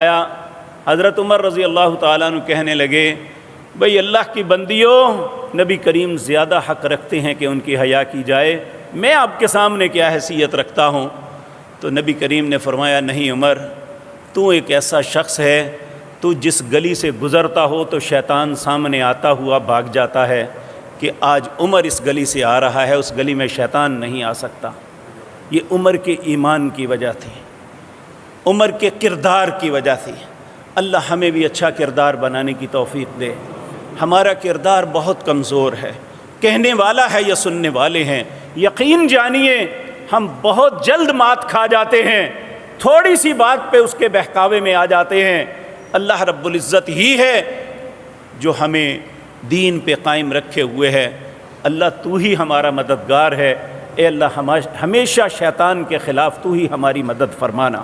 آیا حضرت عمر رضی اللہ تعالیٰ عنہ کہنے لگے بھئی اللہ کی بندیوں، نبی کریم زیادہ حق رکھتے ہیں کہ ان کی حیا کی جائے، میں آپ کے سامنے کیا حیثیت رکھتا ہوں؟ تو نبی کریم نے فرمایا نہیں عمر، تو ایک ایسا شخص ہے، تو جس گلی سے گزرتا ہو تو شیطان سامنے آتا ہوا بھاگ جاتا ہے کہ آج عمر اس گلی سے آ رہا ہے، اس گلی میں شیطان نہیں آ سکتا۔ یہ عمر کے ایمان کی وجہ تھی، عمر کے کردار کی وجہ تھی۔ اللہ ہمیں بھی اچھا کردار بنانے کی توفیق دے۔ ہمارا کردار بہت کمزور ہے، کہنے والا ہے یا سننے والے ہیں۔ یقین جانیے ہم بہت جلد مات کھا جاتے ہیں، تھوڑی سی بات پہ اس کے بہکاوے میں آ جاتے ہیں۔ اللہ رب العزت ہی ہے جو ہمیں دین پہ قائم رکھے ہوئے ہے۔ اللہ تو ہی ہمارا مددگار ہے۔ اے اللہ ہمیشہ شیطان کے خلاف تو ہی ہماری مدد فرمانا۔